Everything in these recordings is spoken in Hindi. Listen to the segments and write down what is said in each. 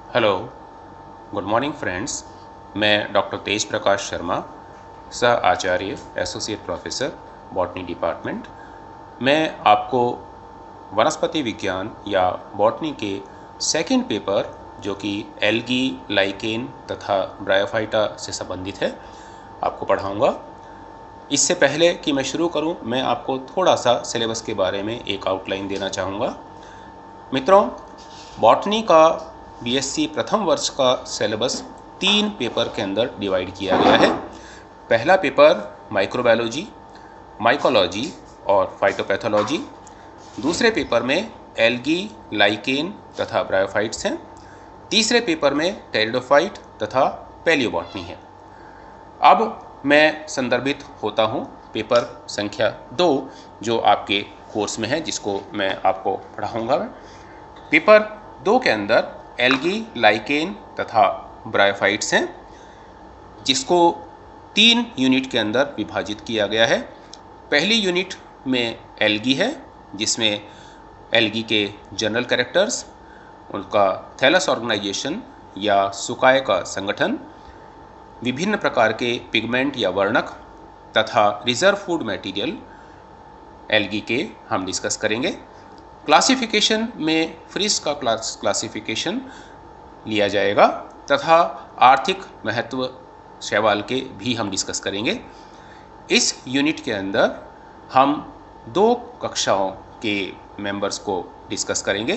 Hello, good morning friends. मैं डॉक्टर तेज प्रकाश शर्मा, सह आचार्य एसोसिएट प्रोफेसर बॉटनी डिपार्टमेंट। मैं आपको वनस्पति विज्ञान या बॉटनी के सेकंड पेपर जो कि एल्गी, लाइकेन तथा ब्रायोफाइटा से संबंधित है, आपको पढ़ाऊंगा। इससे पहले कि मैं शुरू करूं, मैं आपको थोड़ा सा सिलेबस के बारे में एक आउटलाइन देना चाहूँगा। मित्रों, बॉटनी का बीएससी प्रथम वर्ष का सिलेबस 3 पेपर के अंदर डिवाइड किया गया है। पहला पेपर माइक्रोबायोलॉजी, माइकोलॉजी और फाइटोपैथोलॉजी। दूसरे पेपर में एल्गी, लाइकेन तथा ब्रायोफाइट्स हैं। तीसरे पेपर में टेरिडोफाइट तथा पैलियोबॉटनी है। अब मैं संदर्भित होता हूँ पेपर संख्या 2 जो आपके कोर्स में है, जिसको मैं आपको पढ़ाऊँगा। पेपर 2 के अंदर एल्गी, लाइकेन तथा ब्रायोफाइट्स हैं, जिसको 3 यूनिट के अंदर विभाजित किया गया है। पहली यूनिट में एल्गी है, जिसमें एल्गी के जनरल कैरेक्टर्स, उनका थैलस ऑर्गेनाइजेशन या सुकाय का संगठन, विभिन्न प्रकार के पिगमेंट या वर्णक तथा रिजर्व फूड मटेरियल एल्गी के हम डिस्कस करेंगे। क्लासिफिकेशन में फ्रिस का क्लासिफिकेशन लिया जाएगा तथा आर्थिक महत्व शैवाल के भी हम डिस्कस करेंगे। इस यूनिट के अंदर हम 2 कक्षाओं के मेंबर्स को डिस्कस करेंगे।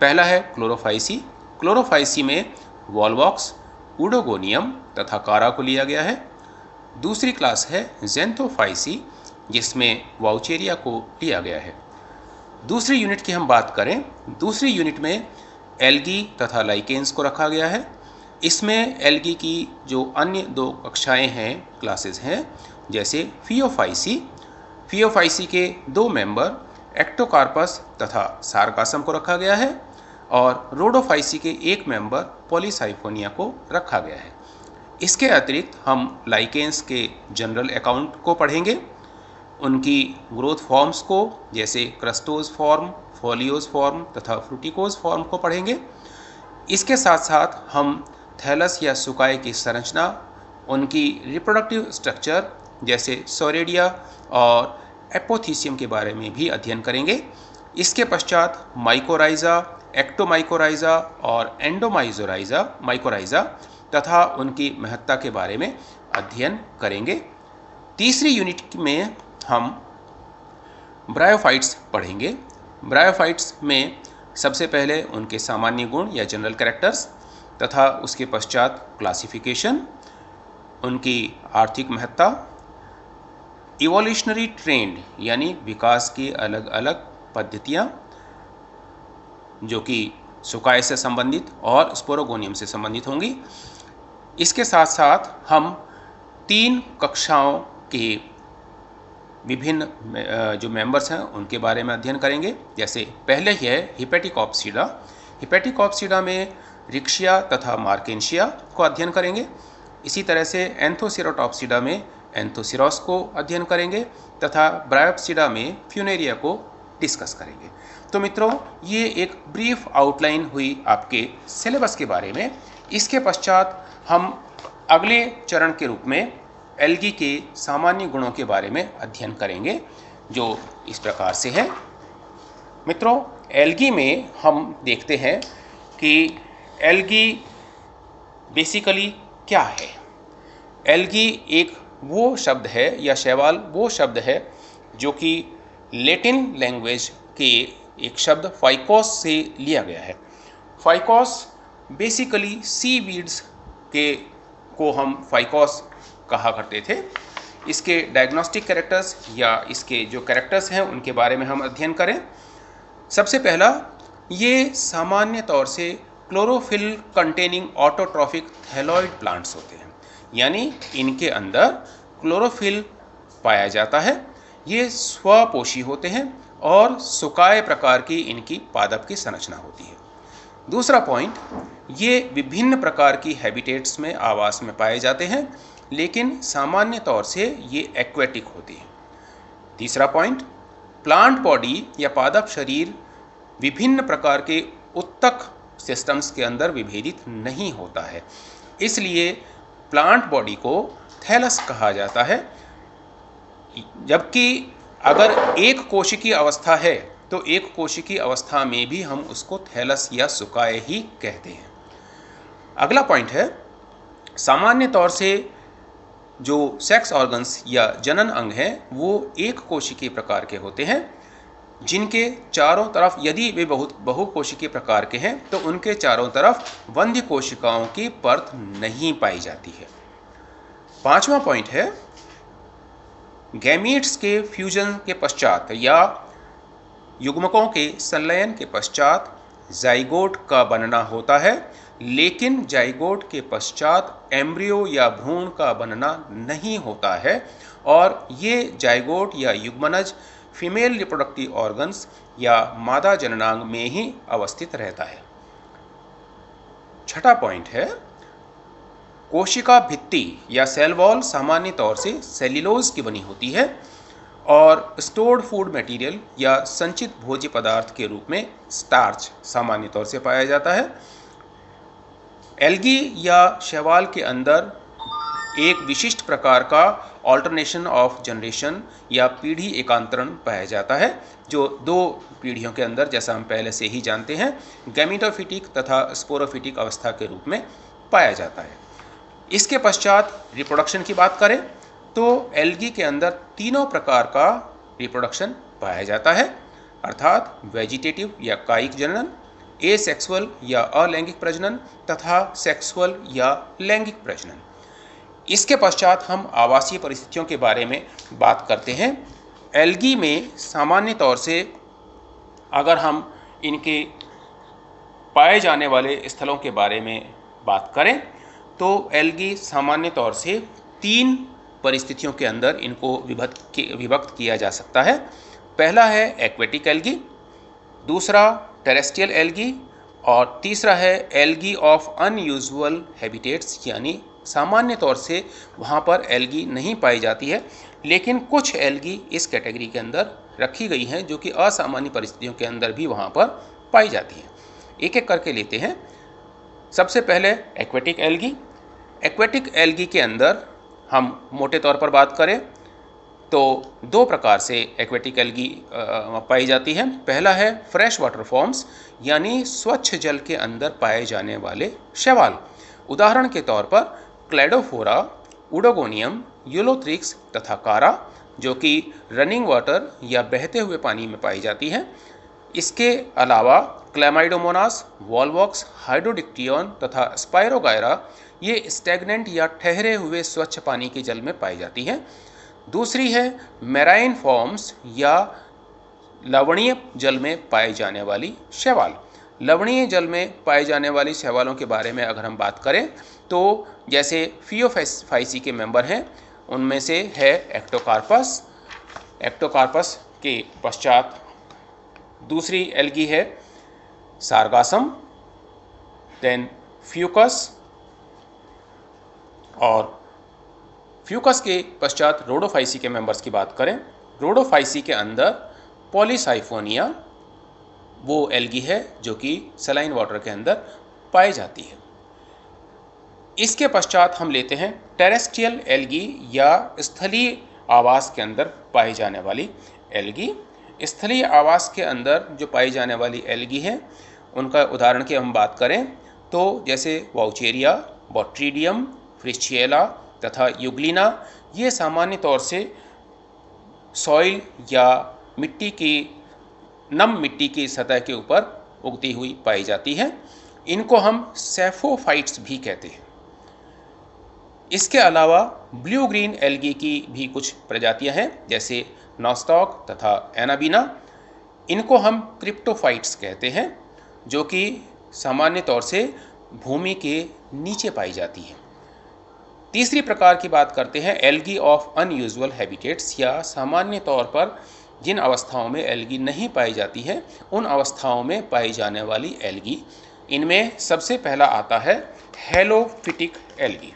पहला है क्लोरोफाइसी। क्लोरोफाइसी में वॉलवॉक्स, उडोगोनियम तथा कारा को लिया गया है। दूसरी क्लास है ज़ेंथोफाइसी, जिसमें वाउचेरिया को लिया गया है। दूसरी यूनिट की हम बात करें, दूसरी यूनिट में एल्गी तथा लाइकेन्स को रखा गया है। इसमें एल्गी की जो अन्य 2 कक्षाएं हैं, क्लासेस हैं, जैसे फियोफाइसी। फियोफाइसी के 2 मेंबर एक्टोकार्पस तथा सारकासम को रखा गया है और रोडोफाइसी के 1 मेंबर पॉलीसाइफोनिया को रखा गया है। इसके अतिरिक्त हम लाइकेन्स के जनरल अकाउंट को पढ़ेंगे, उनकी ग्रोथ फॉर्म्स को, जैसे क्रस्टोज फॉर्म, फोलियोज फॉर्म तथा फ्रूटिकोज फॉर्म को पढ़ेंगे। इसके साथ साथ हम थैलस या सुकाय की संरचना, उनकी रिप्रोडक्टिव स्ट्रक्चर जैसे सोरेडिया और एपोथीसियम के बारे में भी अध्ययन करेंगे। इसके पश्चात माइकोराइजा, एक्टोमाइकोराइजा और माइकोराइजा तथा उनकी महत्ता के बारे में अध्ययन करेंगे। तीसरी यूनिट में हम ब्रायोफाइट्स पढ़ेंगे। ब्रायोफाइट्स में सबसे पहले उनके सामान्य गुण या जनरल कैरेक्टर्स तथा उसके पश्चात क्लासिफिकेशन, उनकी आर्थिक महत्ता, इवोल्यूशनरी ट्रेंड यानी विकास की अलग अलग पद्धतियाँ, जो कि सुकाय से संबंधित और स्पोरोगोनियम से संबंधित होंगी। इसके साथ साथ हम 3 कक्षाओं के विभिन्न जो मेंबर्स हैं उनके बारे में अध्ययन करेंगे। जैसे पहले ही है हिपेटिकॉप्सिडा। हिपेटिकॉप्सिडा में रिक्शिया तथा मार्केंशिया को अध्ययन करेंगे। इसी तरह से एंथोसिरोटॉप्सिडा में एंथोसिरोस को अध्ययन करेंगे तथा ब्रायोप्सिडा में फ्यूनेरिया को डिस्कस करेंगे। तो मित्रों, ये एक ब्रीफ आउटलाइन हुई आपके सिलेबस के बारे में। इसके पश्चात हम अगले चरण के रूप में एल्गी के सामान्य गुणों के बारे में अध्ययन करेंगे, जो इस प्रकार से है। मित्रों, एल्गी में हम देखते हैं कि एल्गी बेसिकली क्या है। एल्गी एक वो शब्द है या शैवाल वो शब्द है जो कि लैटिन लैंग्वेज के एक शब्द फाइकोस से लिया गया है। फाइकोस बेसिकली सी वीड्स के को हम फाइकोस कहा करते थे। इसके डायग्नोस्टिक कैरेक्टर्स या इसके जो कैरेक्टर्स हैं उनके बारे में हम अध्ययन करें। सबसे पहला, ये सामान्य तौर से chlorophyll containing autotrophic thalloid plants होते हैं, यानी इनके अंदर क्लोरोफिल पाया जाता है। ये स्वपोषी होते हैं और सुकाय प्रकार की इनकी पादप की संरचना होती है। दूसरा पॉइंट, ये विभिन्न प्रकार की हैबिटेट्स में, आवास में पाए जाते हैं, लेकिन सामान्य तौर से ये एक्वेटिक होती है। तीसरा पॉइंट, प्लांट बॉडी या पादप शरीर विभिन्न प्रकार के उत्तक सिस्टम्स के अंदर विभेदित नहीं होता है, इसलिए प्लांट बॉडी को थैलस कहा जाता है। जबकि अगर एक कोशिकीय अवस्था है तो एक कोशिकीय अवस्था में भी हम उसको थैलस या सुकाए ही कहते हैं। अगला पॉइंट है, सामान्य तौर से जो सेक्स ऑर्गन्स या जनन अंग हैं वो एक कोशिकीय प्रकार के होते हैं, जिनके चारों तरफ, यदि वे बहुकोशिकीय प्रकार के हैं तो उनके चारों तरफ वंध्य कोशिकाओं की परत नहीं पाई जाती है। पांचवा पॉइंट है, गैमीट्स के फ्यूजन के पश्चात या युग्मकों के संलयन के पश्चात जाइगोट का बनना होता है, लेकिन जाइगोट के पश्चात एम्ब्रियो या भ्रूण का बनना नहीं होता है और ये जाइगोट या युग्मनज फीमेल रिप्रोडक्टिव ऑर्गन्स या मादा जननांग में ही अवस्थित रहता है। छठा पॉइंट है, कोशिका भित्ति या सेल वॉल सामान्य तौर से सेल्यूलोज की बनी होती है और स्टोर्ड फूड मटेरियल या संचित भोज्य पदार्थ के रूप में स्टार्च सामान्य तौर से पाया जाता है। एल्गी या शैवाल के अंदर एक विशिष्ट प्रकार का ऑल्टरनेशन ऑफ जनरेशन या पीढ़ी एकांतरण पाया जाता है, जो दो पीढ़ियों के अंदर, जैसा हम पहले से ही जानते हैं, गैमेटोफिटिक तथा स्पोरोफिटिक अवस्था के रूप में पाया जाता है। इसके पश्चात रिप्रोडक्शन की बात करें तो एल्गी के अंदर तीनों प्रकार का रिप्रोडक्शन पाया जाता है, अर्थात वेजिटेटिव या कायिक जनन, एसेक्सुअल या अलैंगिक प्रजनन तथा सेक्सुअल या लैंगिक प्रजनन। इसके पश्चात हम आवासीय परिस्थितियों के बारे में बात करते हैं। एल्गी में सामान्य तौर से अगर हम इनके पाए जाने वाले स्थलों के बारे में बात करें तो एल्गी सामान्य तौर से तीन परिस्थितियों के अंदर इनको विभक्त किया जा सकता है। पहला है एक्वेटिक एल्गी, दूसरा टेरेस्ट्रियल एल्गी और तीसरा है एल्गी ऑफ अनयूजुअल हैबिटेट्स, यानी सामान्य तौर से वहाँ पर एल्गी नहीं पाई जाती है, लेकिन कुछ एल्गी इस कैटेगरी के अंदर रखी गई हैं जो कि असामान्य परिस्थितियों के अंदर भी वहाँ पर पाई जाती हैं। एक एक करके लेते हैं। सबसे पहले एक्वेटिक एल्गी। एक्वेटिक एल्गी के अंदर हम मोटे तौर पर बात करें तो दो प्रकार से एक्वेटिक एल्गी पाई जाती है। पहला है फ्रेश वाटर फॉर्म्स, यानी स्वच्छ जल के अंदर पाए जाने वाले शैवाल। उदाहरण के तौर पर क्लैडोफोरा, उडोगोनियम, यूलोथ्रिक्स तथा कारा, जो कि रनिंग वाटर या बहते हुए पानी में पाई जाती हैं। इसके अलावा क्लैमाइडोमोनास, वॉलवॉक्स, हाइड्रोडिक्टियन तथा स्पायरोगायरा ये स्टैग्नेंट या ठहरे हुए स्वच्छ पानी के जल में पाई जाती हैं। दूसरी है मैराइन फॉर्म्स या लवणीय जल में पाए जाने वाली शैवाल। लवणीय जल में पाए जाने वाली शैवालों के बारे में अगर हम बात करें तो जैसे फियोफाइसी के मेंबर हैं, उनमें से है एक्टोकार्पस। एक्टोकार्पस के पश्चात दूसरी एल्गी है सारगासम, देन फ्यूकस, और फ्यूकस के पश्चात रोडोफाइसी के मेंबर्स की बात करें। रोडोफाइसी के अंदर पॉलीसाइफोनिया वो एल्गी है जो कि सलाइन वाटर के अंदर पाई जाती है। इसके पश्चात हम लेते हैं टेरेस्ट्रियल एल्गी या स्थलीय आवास के अंदर पाई जाने वाली एल्गी। स्थलीय आवास के अंदर जो पाई जाने वाली एल्गी है उनका उदाहरण की हम बात करें तो जैसे वाउचेरिया, बॉट्रीडियम, फ्रिश्चिएला तथा यूग्लिना, ये सामान्य तौर से सॉइल या मिट्टी की नम मिट्टी की सतह के ऊपर उगती हुई पाई जाती है। इनको हम सैफोफाइट्स भी कहते हैं। इसके अलावा ब्लू ग्रीन एल्गी की भी कुछ प्रजातियां हैं जैसे नॉस्टॉक तथा एनाबीना। इनको हम क्रिप्टोफाइट्स कहते हैं जो कि सामान्य तौर से भूमि के नीचे पाई जाती हैं। तीसरी प्रकार की बात करते हैं एल्गी ऑफ अनयूजुअल हैबिटेट्स, या सामान्य तौर पर जिन अवस्थाओं में एल्गी नहीं पाई जाती है उन अवस्थाओं में पाई जाने वाली एल्गी। इनमें सबसे पहला आता है हेलोफिटिक एल्गी।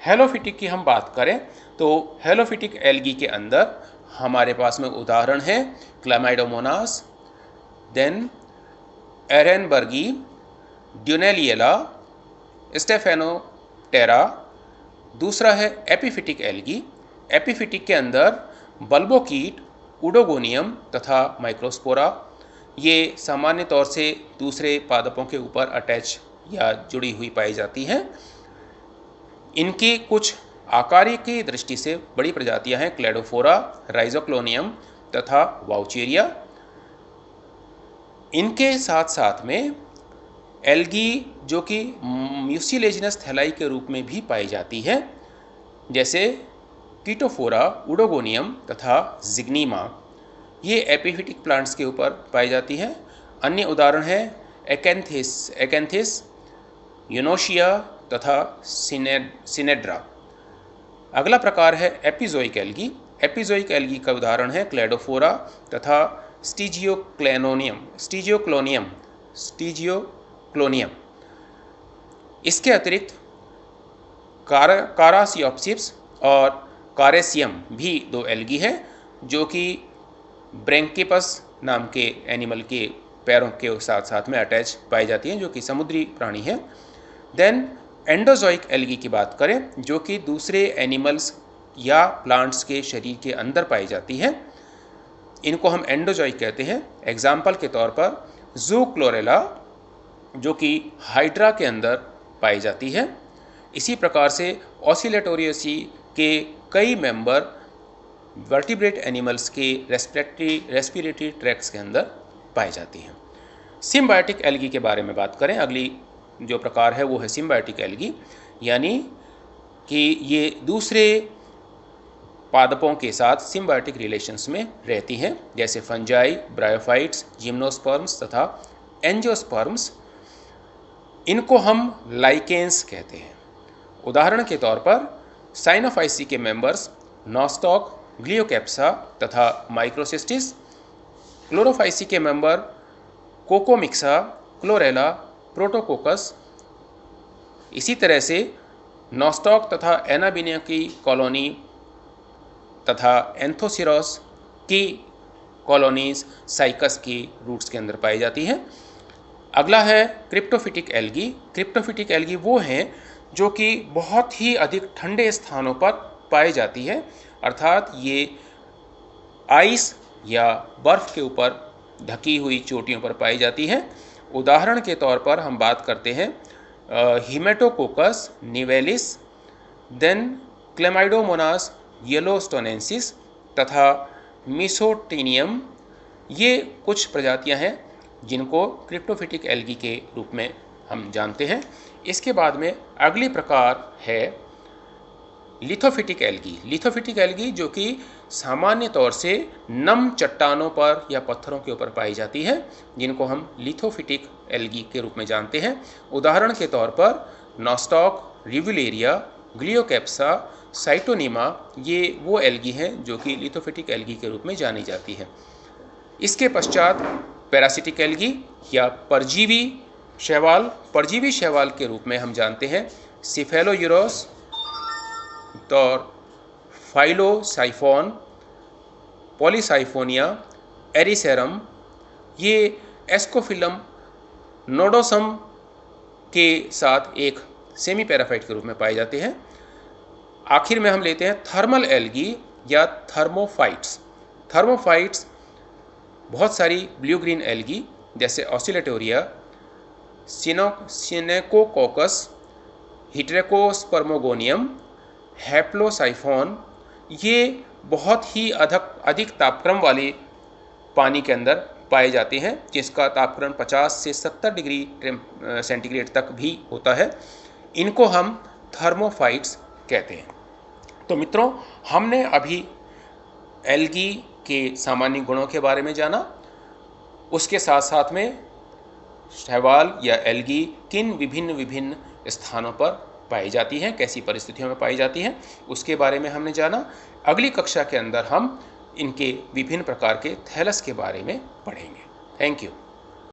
हेलोफिटिक की हम बात करें तो हेलोफिटिक एल्गी के अंदर हमारे पास में उदाहरण है क्लैमाइडोमोनास, देन एरेनबर्गी, ड्यूनेलिएला, स्टेफेनोटेरा। दूसरा है एपिफिटिक एल्गी। एपिफिटिक के अंदर बल्बोकीट, उडोगोनियम तथा माइक्रोस्पोरा। ये सामान्य तौर से दूसरे पादपों के ऊपर अटैच या जुड़ी हुई पाई जाती हैं। इनकी कुछ आकारिक की दृष्टि से बड़ी प्रजातियां हैं, क्लेडोफोरा, राइजोक्लोनियम तथा वाउचेरिया। इनके साथ साथ में एल्गी जो कि म्यूसिलेजिनस थैलाई के रूप में भी पाई जाती है, जैसे कीटोफोरा, उडोगोनियम तथा जिग्नीमा। ये एपिफिटिक प्लांट्स के ऊपर पाई जाती हैं। अन्य उदाहरण है एकैंथिस, यूनोशिया तथा सिनेड्रा। अगला प्रकार है एपिजोइक एल्गी। एपिजोइक एल्गी का उदाहरण है क्लेडोफोरा तथा स्टीजियोक्लोनियम। इसके अतिरिक्त कारासियोप्सिस और कारेसियम भी दो एल्गी हैं जो कि ब्रैंकिपस नाम के एनिमल के पैरों के साथ साथ में अटैच पाई जाती हैं, जो कि समुद्री प्राणी हैं। देन एंडोजोइक एल्गी की बात करें, जो कि दूसरे एनिमल्स या प्लांट्स के शरीर के अंदर पाई जाती हैं। इनको हम एंडोजोइक कहते हैं। एग्जाम्पल के तौर पर जूक्लोरेला, जो कि हाइड्रा के अंदर पाई जाती है। इसी प्रकार से ऑसिलेटोरियसी के कई मेंबर वर्टिब्रेट एनिमल्स के रेस्पिरेटरी ट्रैक्ट्स के अंदर पाई जाती हैं। सिम्बायोटिक एल्गी के बारे में बात करें, अगली जो प्रकार है वो है सिम्बायोटिक एल्गी, यानी कि ये दूसरे पादपों के साथ सिम्बायोटिक रिलेशंस में रहती हैं, जैसे फंजाई, ब्रायोफाइट्स, जिम्नोस्पर्म्स तथा एंजियोस्पर्म्स। इनको हम लाइकेंस कहते हैं। उदाहरण के तौर पर साइनोफाइसी के मेंबर्स नॉस्टॉक, ग्लियोकैप्सा तथा माइक्रोसिस्टिस। क्लोरोफाइसी के मेंबर कोकोमिक्सा, क्लोरेला, प्रोटोकोकस। इसी तरह से नॉस्टॉक तथा एनाबिनिया की कॉलोनी तथा एंथोसिरोस की कॉलोनीज साइकस की रूट्स के अंदर पाई जाती हैं। अगला है क्रिप्टोफिटिक एल्गी। क्रिप्टोफिटिक एल्गी वो हैं जो कि बहुत ही अधिक ठंडे स्थानों पर पाई जाती है, अर्थात ये आइस या बर्फ़ के ऊपर ढकी हुई चोटियों पर पाई जाती है। उदाहरण के तौर पर हम बात करते हैं हिमेटोकोकस निवेलिस, देन क्लेमाइडोमोनास येलोस्टोनेंसिस तथा मिसोटिनियम। ये कुछ प्रजातियां हैं जिनको क्रिप्टोफिटिक एल्गी के रूप में हम जानते हैं। इसके बाद में अगली प्रकार है लिथोफिटिक एल्गी। लिथोफिटिक एल्गी जो कि सामान्य तौर से नम चट्टानों पर या पत्थरों के ऊपर पाई जाती है, जिनको हम लिथोफिटिक एल्गी के रूप में जानते हैं। उदाहरण के तौर पर नॉस्टॉक, रिविलेरिया, ग्लियोकैप्सा, साइटोनिमा। ये वो एल्गी हैं जो कि लिथोफिटिक एल्गी के रूप में जानी जाती है। इसके पश्चात पैरासिटिक एल्गी या परजीवी शैवाल के रूप में हम जानते हैं सिफेलोयूरोस और फाइलोसाइफोन, पॉलीसाइफोनिया, एरिसेरम। ये एस्कोफिलम नोडोसम के साथ एक सेमी पैराफाइट के रूप में पाए जाते हैं। आखिर में हम लेते हैं थर्मल एल्गी या थर्मोफाइट्स। थर्मोफाइट्स बहुत सारी ब्लू ग्रीन एल्गी जैसे ऑसिलेटोरिया, सिनेकोकोकस, हिट्रेकोस्पर्मोगोनियम, हैप्लोसाइफोन। ये बहुत ही अधिक तापक्रम वाले पानी के अंदर पाए जाते हैं, जिसका तापक्रम 50 से 70 डिग्री सेंटीग्रेड तक भी होता है। इनको हम थर्मोफाइट्स कहते हैं। तो मित्रों, हमने अभी एल्गी के सामान्य गुणों के बारे में जाना। उसके साथ साथ में शैवाल या एल्गी किन विभिन्न स्थानों पर पाई जाती हैं, कैसी परिस्थितियों में पाई जाती हैं, उसके बारे में हमने जाना। अगली कक्षा के अंदर हम इनके विभिन्न प्रकार के थैलस के बारे में पढ़ेंगे। Thank you.